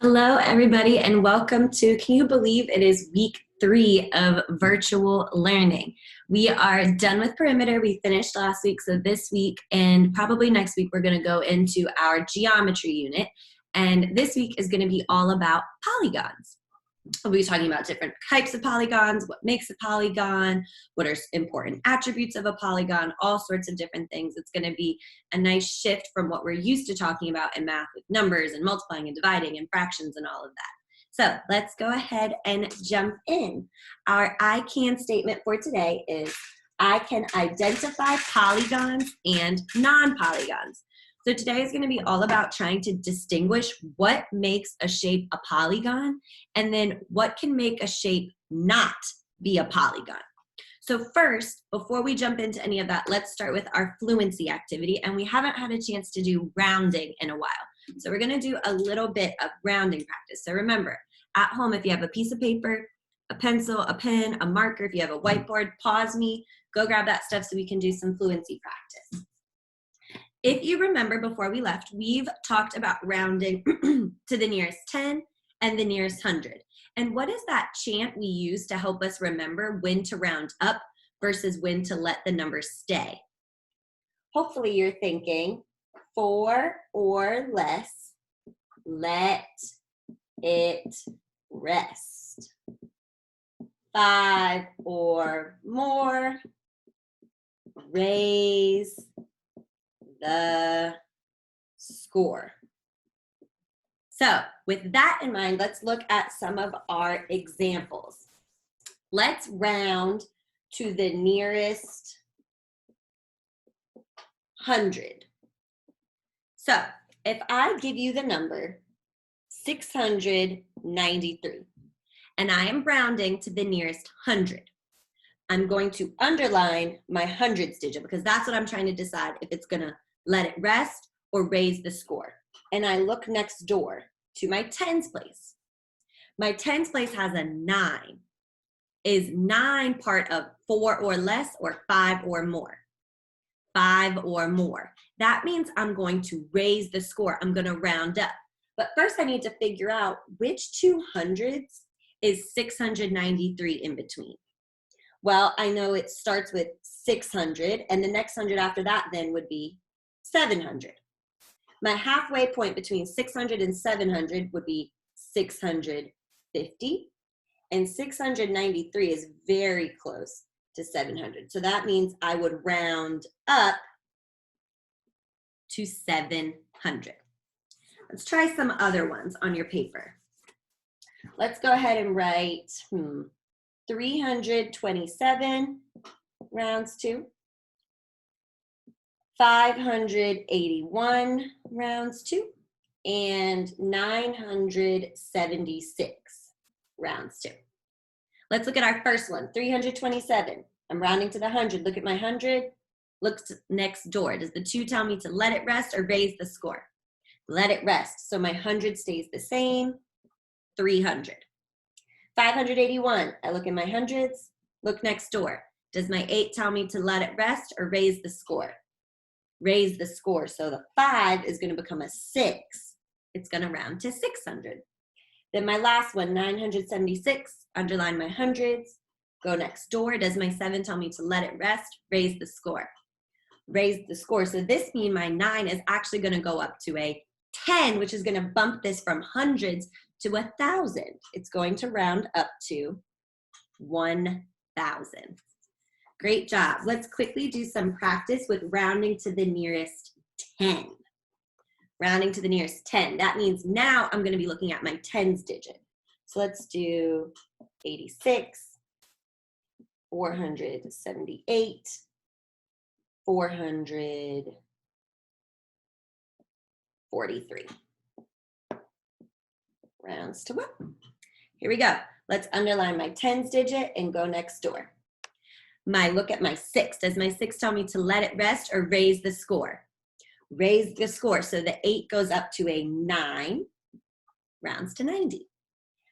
Hello, everybody, and welcome to, can you believe it is week 3 of virtual learning? We are done with perimeter. We finished last week, so this week and probably next week, we're going to go into our geometry unit. And this week is going to be all about polygons. We'll be talking about different types of polygons, what makes a polygon, what are important attributes of a polygon, all sorts of different things. It's going to be a nice shift from what we're used to talking about in math with numbers and multiplying and dividing and fractions and all of that. So let's go ahead and jump in. Our I can statement for today is I can identify polygons and non-polygons. So today is going to be all about trying to distinguish what makes a shape a polygon and then what can make a shape not be a polygon. So first, before we jump into any of that, let's start with our fluency activity, and we haven't had a chance to do rounding in a while. So we're going to do a little bit of rounding practice. So remember, at home, if you have a piece of paper, a pencil, a pen, a marker, if you have a whiteboard, pause me, go grab that stuff so we can do some fluency practice. If you remember before we left, we've talked about rounding to the nearest 10 and the nearest 100. And what is that chant we use to help us remember when to round up versus when to let the number stay? Hopefully you're thinking 4 or less, let it rest. 5 or more, raise the score. So with that in mind, let's look at some of our examples. Let's round to the nearest 100. So if I give you the number 693 and I am rounding to the nearest 100, I'm going to underline my hundreds digit because that's what I'm trying to decide if it's going to let it rest or raise the score. And I look next door to my tens place. My tens place has a 9. Is 9 part of 4 or less or 5 or more? 5 or more. That means I'm going to raise the score. I'm going to round up. But first I need to figure out which 200s is 693 in between. Well, I know it starts with 600, and the next 100 after that then would be 700. My halfway point between 600 and 700 would be 650, and 693 is very close to 700. So that means I would round up to 700. Let's try some other ones on your paper. Let's go ahead and write 327 rounds to, 581 rounds to, and 976 rounds to. Let's look at our first one, 327. I'm rounding to the 100. Look at my 100. Look next door. Does the 2 tell me to let it rest or raise the score? Let it rest. So my 100 stays the same, 300. 581, I look in my hundreds, look next door. Does my 8 tell me to let it rest or raise the score? Raise the score. So the 5 is going to become a 6. It's going to round to 600. Then my last one, 976, underline my hundreds, go next door. Does my 7 tell me to let it rest? Raise the score. Raise the score. So this means my 9 is actually going to go up to a 10, which is going to bump this from hundreds to 1,000. It's going to round up to 1,000. Great job. Let's quickly do some practice with rounding to the nearest 10. Rounding to the nearest 10. That means now I'm going to be looking at my tens digit. So let's do 86, 478, 443. Rounds to 1. Here we go. Let's underline my tens digit and go next door. Look at my 6. Does my 6 tell me to let it rest or raise the score? Raise the score. So the 8 goes up to a 9, rounds to 90.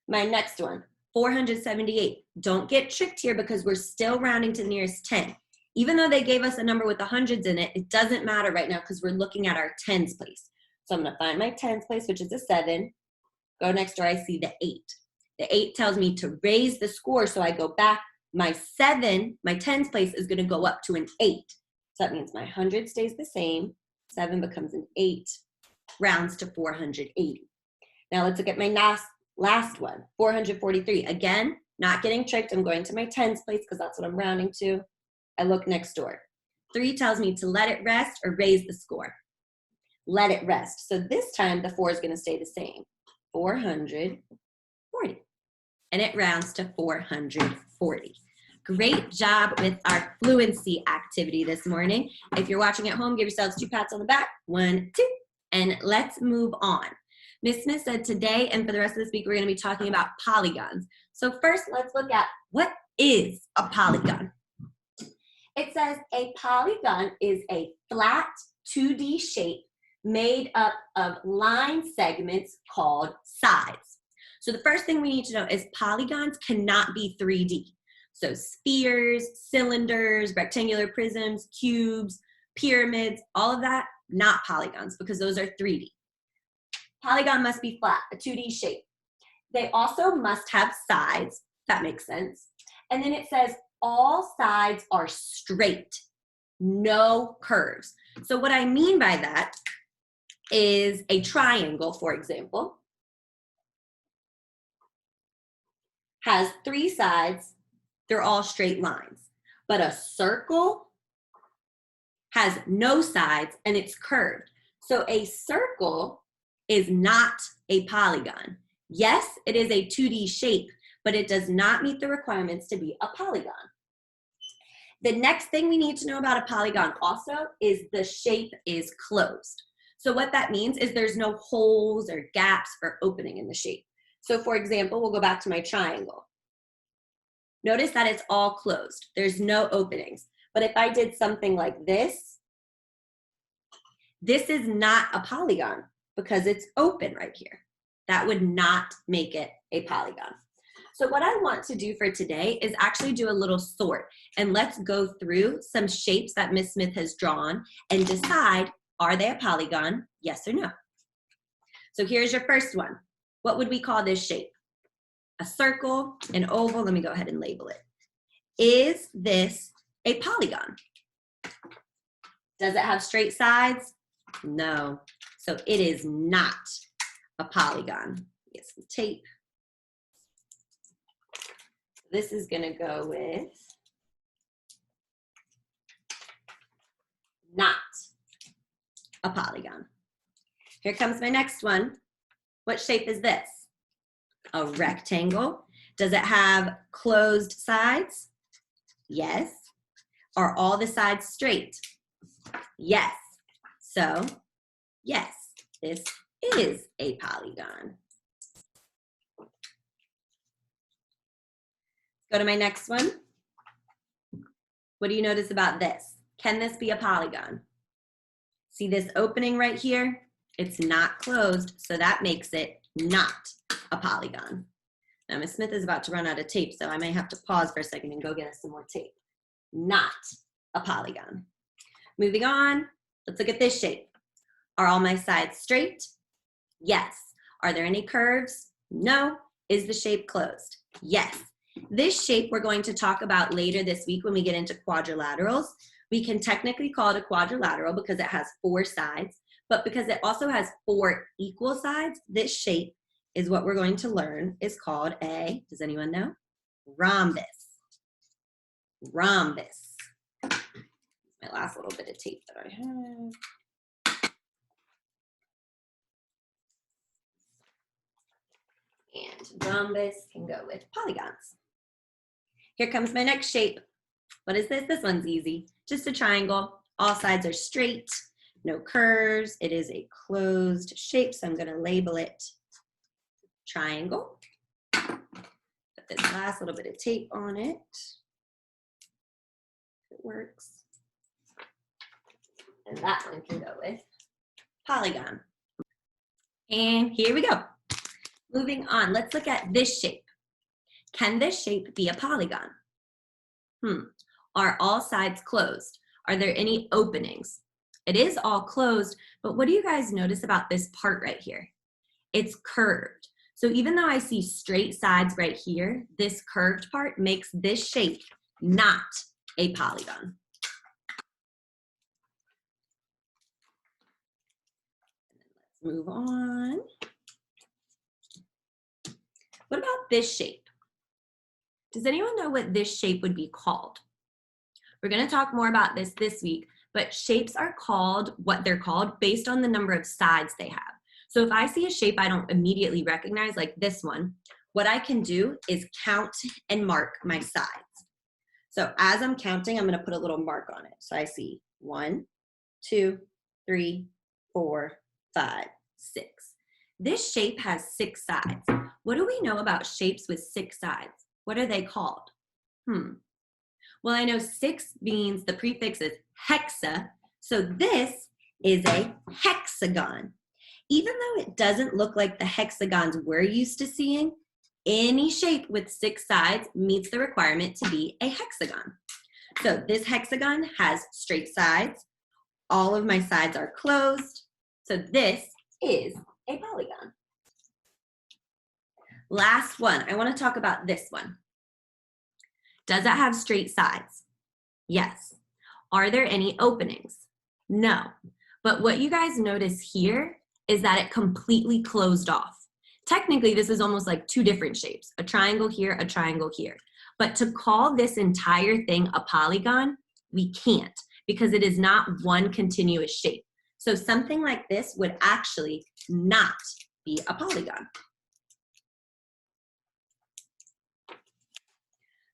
My next one, 478. Don't get tricked here because we're still rounding to the nearest 10. Even though they gave us a number with the hundreds in it, it doesn't matter right now because we're looking at our tens place. So I'm going to find my tens place, which is a 7. Go next door, I see the 8. The 8 tells me to raise the score, so I go back. My 7, my tens place is gonna go up to an 8. So that means my 100 stays the same, 7 becomes an 8, rounds to 480. Now let's look at my last one, 443. Again, not getting tricked, I'm going to my tens place because that's what I'm rounding to. I look next door. 3 tells me to let it rest or raise the score. Let it rest. So this time the 4 is gonna stay the same, 440. And it rounds to 440. Great job with our fluency activity this morning. If you're watching at home, give yourselves 2 pats on the back. 1, 2, and let's move on. Ms. Smith said today and for the rest of this week, we're gonna be talking about polygons. So first, let's look at what is a polygon. It says a polygon is a flat 2D shape made up of line segments called sides. So the first thing we need to know is polygons cannot be 3D. So spheres, cylinders, rectangular prisms, cubes, pyramids, all of that, not polygons because those are 3D. Polygon must be flat, a 2D shape. They also must have sides, if that makes sense. And then it says all sides are straight, no curves. So what I mean by that is a triangle, for example, has 3 sides, they're all straight lines. But a circle has no sides and it's curved. So a circle is not a polygon. Yes, it is a 2D shape, but it does not meet the requirements to be a polygon. The next thing we need to know about a polygon also is the shape is closed. So what that means is there's no holes or gaps or opening in the shape. So for example, we'll go back to my triangle. Notice that it's all closed. There's no openings. But if I did something like this, this is not a polygon because it's open right here. That would not make it a polygon. So what I want to do for today is actually do a little sort, and let's go through some shapes that Ms. Smith has drawn and decide, are they a polygon, yes or no? So here's your first one. What would we call this shape? A circle, an oval, let me go ahead and label it. Is this a polygon? Does it have straight sides? No, so it is not a polygon. Get some tape. This is gonna go with not a polygon. Here comes my next one. What shape is this? A rectangle. Does it have closed sides? Yes. Are all the sides straight? Yes. So, yes, this is a polygon. Go to my next one. What do you notice about this? Can this be a polygon? See this opening right here? It's not closed, so that makes it not a polygon. Now, Ms. Smith is about to run out of tape, so I may have to pause for a second and go get us some more tape. Not a polygon. Moving on, let's look at this shape. Are all my sides straight? Yes. Are there any curves? No. Is the shape closed? Yes. This shape we're going to talk about later this week when we get into quadrilaterals. We can technically call it a quadrilateral because it has 4 sides, but because it also has 4 equal sides, this shape is what we're going to learn is called a, does anyone know? Rhombus. Rhombus. My last little bit of tape that I have. And rhombus can go with polygons. Here comes my next shape. What is this? This one's easy. Just a triangle. All sides are straight, no curves. It is a closed shape, so I'm going to label it triangle. Put this last little bit of tape on it. It works. And that one can go with polygon. And here we go. Moving on, let's look at this shape. Can this shape be a polygon? Are all sides closed? Are there any openings? It is all closed, but what do you guys notice about this part right here? It's curved. So even though I see straight sides right here, this curved part makes this shape not a polygon. Let's move on. What about this shape? Does anyone know what this shape would be called? We're going to talk more about this week, but shapes are called what they're called based on the number of sides they have. So if I see a shape I don't immediately recognize, like this one, what I can do is count and mark my sides. So as I'm counting, I'm going to put a little mark on it. So I see 1, 2, 3, 4, 5, 6. This shape has 6 sides. What do we know about shapes with 6 sides? What are they called? Well, I know 6 means the prefix is hexa, so this is a hexagon. Even though it doesn't look like the hexagons we're used to seeing, any shape with 6 sides meets the requirement to be a hexagon. So this hexagon has straight sides. All of my sides are closed. So this is a polygon. Last one, I want to talk about this one. Does it have straight sides? Yes. Are there any openings? No. But what you guys notice here is that it completely closed off. Technically, this is almost like 2 different shapes, a triangle here, a triangle here. But to call this entire thing a polygon, we can't because it is not one continuous shape. So something like this would actually not be a polygon.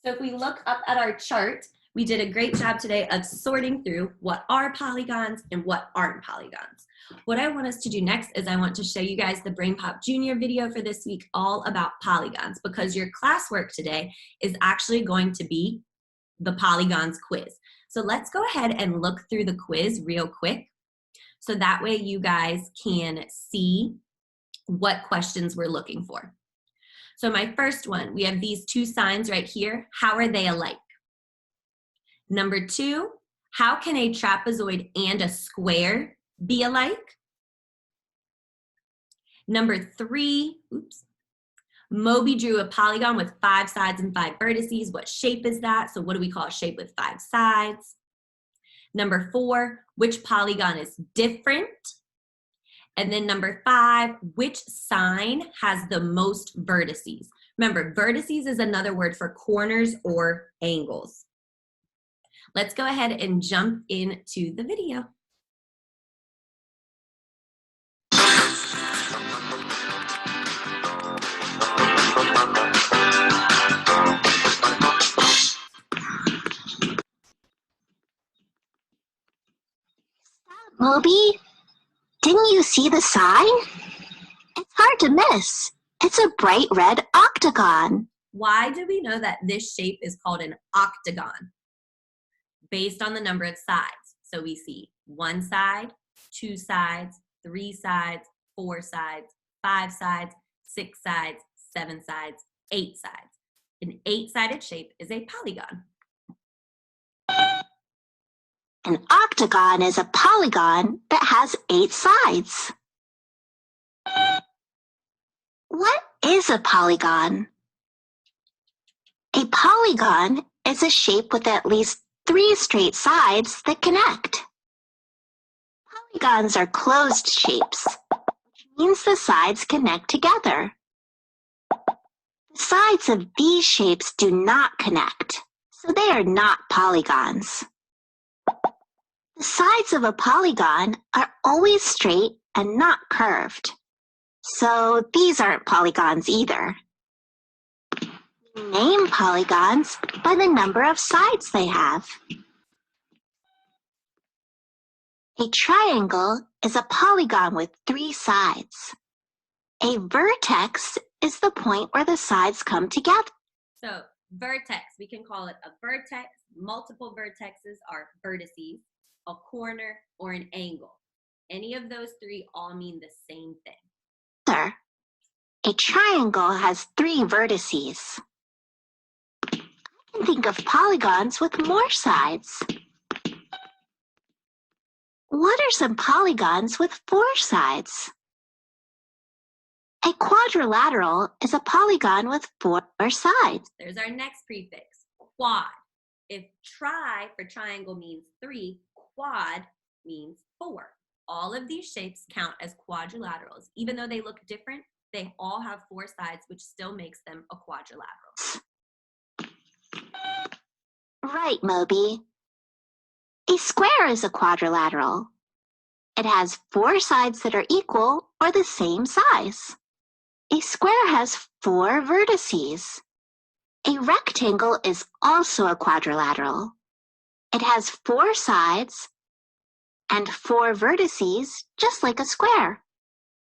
So if we look up at our chart, we did a great job today of sorting through what are polygons and what aren't polygons. What I want us to do next is I want to show you guys the Brain Pop Junior video for this week all about polygons, because your classwork today is actually going to be the polygons quiz. So let's go ahead and look through the quiz real quick so that way you guys can see what questions we're looking for. So my first one, we have these 2 signs right here. How are they alike? Number 2, how can a trapezoid and a square be alike? Number 3, Moby drew a polygon with 5 sides and 5 vertices. What shape is that? So what do we call a shape with 5 sides? Number 4, which polygon is different? And then number 5, which sign has the most vertices? Remember, vertices is another word for corners or angles. Let's go ahead and jump into the video. Moby, didn't you see the sign? It's hard to miss. It's a bright red octagon. Why do we know that this shape is called an octagon? Based on the number of sides. So we see 1 side, 2 sides, 3 sides, 4 sides, 5 sides, 6 sides, 7 sides, 8 sides. An 8-sided shape is a polygon. An octagon is a polygon that has 8 sides. What is a polygon? A polygon is a shape with at least 3 straight sides that connect. Polygons are closed shapes, which means the sides connect together. The sides of these shapes do not connect, so they are not polygons. The sides of a polygon are always straight and not curved, so these aren't polygons either. We name polygons by the number of sides they have. A triangle is a polygon with 3 sides. A vertex is the point where the sides come together. So vertex, we can call it a vertex. Multiple vertexes are vertices, a corner, or an angle. Any of those 3 all mean the same thing. A triangle has 3 vertices. I can think of polygons with more sides. What are some polygons with 4 sides? A quadrilateral is a polygon with 4 sides. There's our next prefix, quad. If tri for triangle means 3, quad means 4. All of these shapes count as quadrilaterals. Even though they look different, they all have 4 sides, which still makes them a quadrilateral. Right, Moby. A square is a quadrilateral. It has 4 sides that are equal or the same size. A square has 4 vertices. A rectangle is also a quadrilateral. It has 4 sides and 4 vertices, just like a square.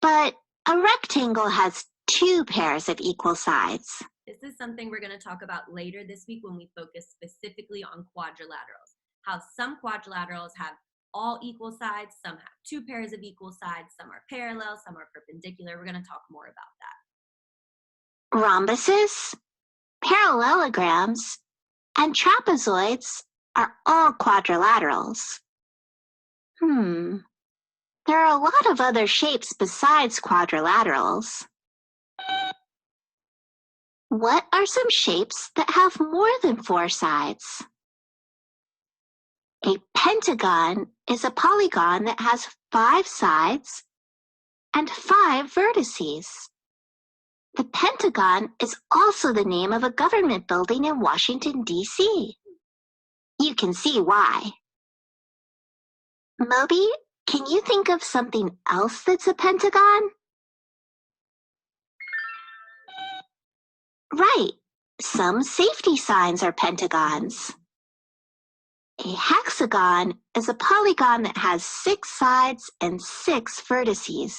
But a rectangle has 2 pairs of equal sides. This is something we're going to talk about later this week when we focus specifically on quadrilaterals. How some quadrilaterals have all equal sides, some have 2 pairs of equal sides, some are parallel, some are perpendicular. We're going to talk more about that. Rhombuses, parallelograms, and trapezoids are all quadrilaterals. There are a lot of other shapes besides quadrilaterals. What are some shapes that have more than 4 sides? A pentagon is a polygon that has 5 sides and 5 vertices. The Pentagon is also the name of a government building in Washington, D.C. You can see why. Moby, can you think of something else that's a pentagon? Right. Some safety signs are pentagons. A hexagon is a polygon that has 6 sides and 6 vertices.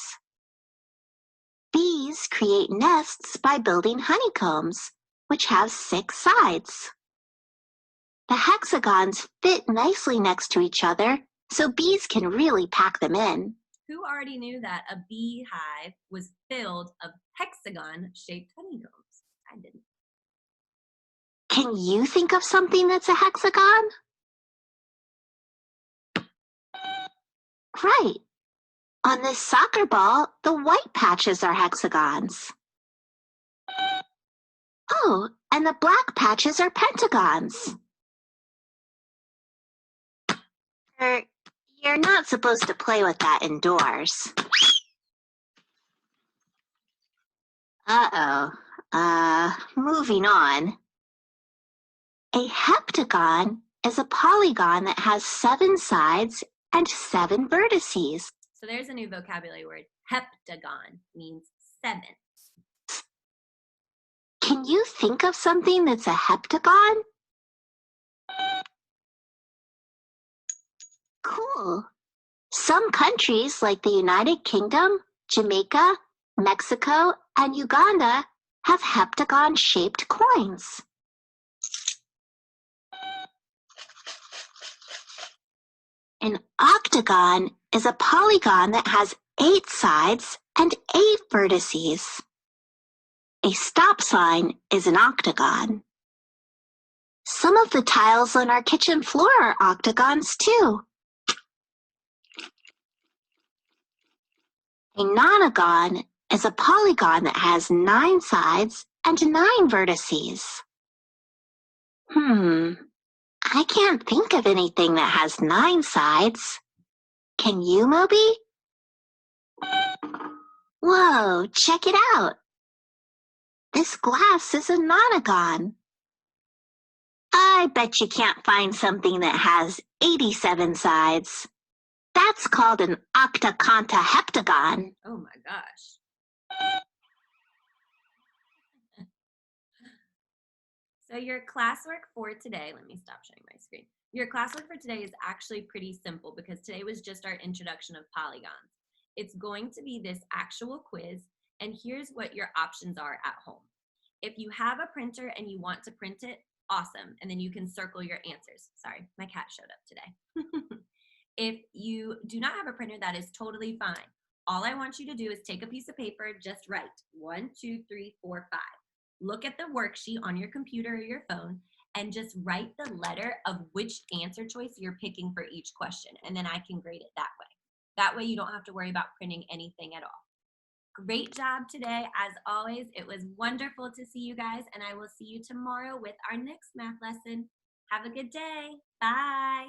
Bees create nests by building honeycombs, which have 6 sides. The hexagons fit nicely next to each other, so bees can really pack them in. Who already knew that a beehive was filled of hexagon-shaped honeycombs? I didn't. Can you think of something that's a hexagon? Right. On this soccer ball, the white patches are hexagons. Oh, and the black patches are pentagons. You're not supposed to play with that indoors. Moving on. A heptagon is a polygon that has 7 sides and 7 vertices. So there's a new vocabulary word. Heptagon means 7. Can you think of something that's a heptagon? Cool. Some countries like the United Kingdom, Jamaica, Mexico, and Uganda have heptagon-shaped coins. An octagon is a polygon that has 8 sides and 8 vertices. A stop sign is an octagon. Some of the tiles on our kitchen floor are octagons too. A nonagon is a polygon that has 9 sides and 9 vertices. I can't think of anything that has 9 sides. Can you, Moby? Whoa, check it out. This glass is a nonagon. I bet you can't find something that has 87 sides. That's called an octacontaheptagon. Oh my gosh. So your classwork for today, let me stop showing my screen. Your classwork for today is actually pretty simple because today was just our introduction of polygons. It's going to be this actual quiz, and here's what your options are at home. If you have a printer and you want to print it, awesome, and then you can circle your answers. Sorry, my cat showed up today. If you do not have a printer, that is totally fine. All I want you to do is take a piece of paper, just write 1, 2, 3, 4, 5. Look at the worksheet on your computer or your phone and just write the letter of which answer choice you're picking for each question, and then I can grade it that way. That way you don't have to worry about printing anything at all. Great job today. As always, it was wonderful to see you guys, and I will see you tomorrow with our next math lesson. Have a good day. Bye.